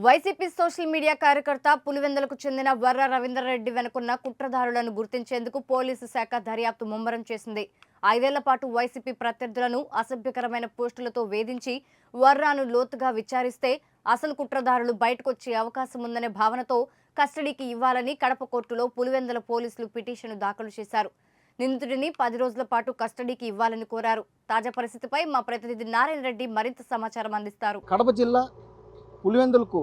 YCP social media కార్యకర్త పులివెందులకు చెందిన వర్ర రవీంద్రారెడ్డి వెనుకున్న కుట్రదారులను గుర్తించేందుకు పోలీసు శాఖ దర్యాప్తు ముమ్మరం చేసింది. 5 ఏళ్ల పాటు వైసీపీ ప్రత్యర్థులను అసభ్యకరమైన పోస్టులతో వేధించి వర్రాను లోతుగా విచారిస్తే అసలు కుట్రదారులు బయటకొచ్చే అవకాశం ఉందనే భావనతో కస్టడీకి ఇవ్వాలని కడప కోర్టులో పులివెందుల పోలీసులు పిటిషన్ దాఖలు చేశారు. నిందితుడిని 10 రోజుల పాటు కస్టడీకి ఇవ్వాలని కోరారు. తాజా పరిస్థితిపై మా ప్రతినిధి నారాయణ రెడ్డి మరింత సమాచారం అందిస్తారు. కడప జిల్లా పులివెందులకు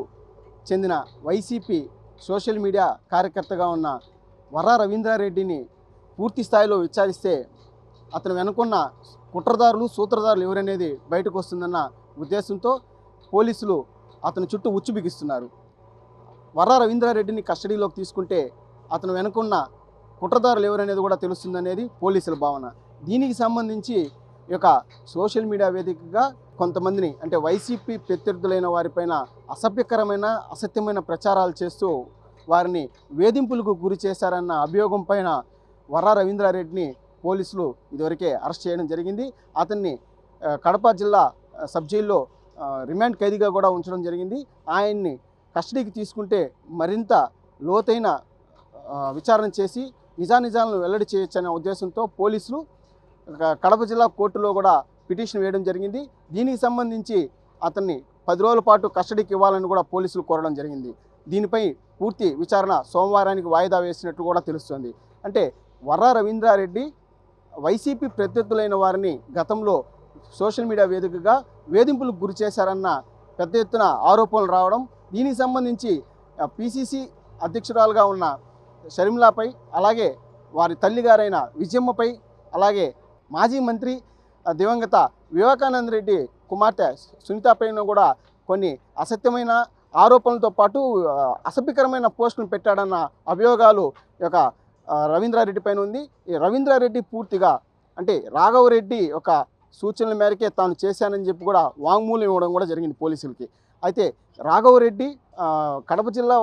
చెందిన వైసీపీ సోషల్ మీడియా కార్యకర్తగా ఉన్న వర్ర రవీంద్రారెడ్డిని పూర్తి స్థాయిలో విచారిస్తే అతను వెనుకున్న కుట్రదారులు సూత్రధారులు ఎవరనేది బయటకు వస్తుందన్న ఉద్దేశంతో పోలీసులు అతని చుట్టూ ఉచ్చు బిగిస్తున్నారు. వర్ర రవీంద్రారెడ్డిని కస్టడీలోకి తీసుకుంటే అతను వెనుకున్న కుట్రదారులు ఎవరనేది కూడా తెలుస్తుందనేది పోలీసుల భావన. దీనికి సంబంధించి ఈ యొక్క సోషల్ మీడియా వేదికగా కొంతమందిని అంటే వైసీపీ ప్రత్యర్థులైన వారిపైన అసభ్యకరమైన అసత్యమైన ప్రచారాలు చేస్తూ వారిని వేధింపులకు గురి చేశారన్న అభియోగం పైన వర్ర రవీంద్రారెడ్డిని పోలీసులు ఇదివరకే అరెస్ట్ చేయడం జరిగింది. అతన్ని కడప జిల్లా సబ్ జైల్లో రిమాండ్ ఖైదీగా కూడా ఉంచడం జరిగింది. ఆయన్ని కస్టడీకి తీసుకుంటే మరింత లోతైన విచారణ చేసి నిజానిజాలను వెల్లడి చేయొచ్చనే ఉద్దేశంతో పోలీసులు కడప జిల్లా కోర్టులో కూడా పిటిషన్ వేయడం జరిగింది. దీనికి సంబంధించి అతన్ని 10 రోజుల పాటు కస్టడీకి ఇవ్వాలని కూడా పోలీసులు కోరడం జరిగింది. దీనిపై పూర్తి విచారణ సోమవారానికి వాయిదా వేసినట్టు కూడా తెలుస్తుంది. అంటే వర్ర రవీంద్రారెడ్డి వైసీపీ ప్రత్యర్థులైన వారిని గతంలో సోషల్ మీడియా వేదికగా వేధింపులకు గురి చేశారన్న పెద్ద ఎత్తున ఆరోపణలు రావడం, దీనికి సంబంధించి పిసిసి అధ్యక్షురాలుగా ఉన్న షర్మిలాపై, అలాగే వారి తల్లిగారైన విజయమ్మపై, అలాగే మాజీ మంత్రి దివంగత వివేకానంద రెడ్డి కుమార్తె సునీతపైన కూడా కొన్ని అసత్యమైన ఆరోపణలతో పాటు అసభ్యకరమైన పోస్టులు పెట్టాడన్న అభియోగాలు ఈ యొక్క రవీంద్రారెడ్డి పైన ఉంది. ఈ రవీంద్రారెడ్డి పూర్తిగా అంటే రాఘవరెడ్డి ఒక సూచనల మేరకే తాను చేశానని చెప్పి కూడా వాంగ్మూలం ఇవ్వడం కూడా జరిగింది పోలీసులకి. అయితే రాఘవరెడ్డి కడప జిల్లా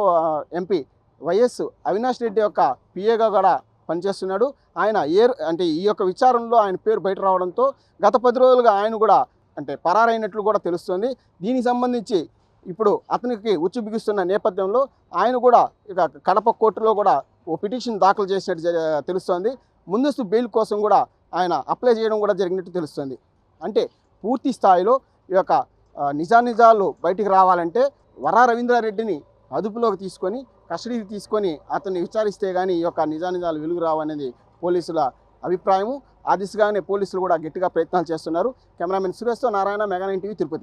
ఎంపీ వైఎస్ అవినాష్ రెడ్డి యొక్క పిఏగా కూడా పనిచేస్తున్నాడు. ఆయన అంటే ఈ యొక్క విచారణలో ఆయన పేరు బయట రావడంతో గత 10 రోజులుగా ఆయన కూడా అంటే పరారైనట్లు కూడా తెలుస్తుంది. దీనికి సంబంధించి ఇప్పుడు అతనికి ఉచ్చు బిగిస్తున్న నేపథ్యంలో ఆయన కూడా ఇక కడప కోర్టులో కూడా ఓ పిటిషన్ దాఖలు చేసినట్టు తెలుస్తోంది. ముందస్తు బెయిల్ కోసం కూడా ఆయన అప్లై చేయడం కూడా జరిగినట్టు తెలుస్తుంది. అంటే పూర్తి స్థాయిలో ఈ యొక్క నిజానిజాలు బయటికి రావాలంటే వర్ర రవీంద్రారెడ్డిని అదుపులోకి తీసుకొని కస్టడీకి తీసుకొని అతన్ని విచారిస్తే కానీ ఈ యొక్క నిజానిజాలు వెలుగు రావనేది పోలీసుల అభిప్రాయము. ఆ దిశగానే పోలీసులు కూడా గట్టిగా ప్రయత్నాలు చేస్తున్నారు. కెమెరామెన్ సురేష్తో నారాయణ, మెగా 9 టీవీ, తిరుపతి.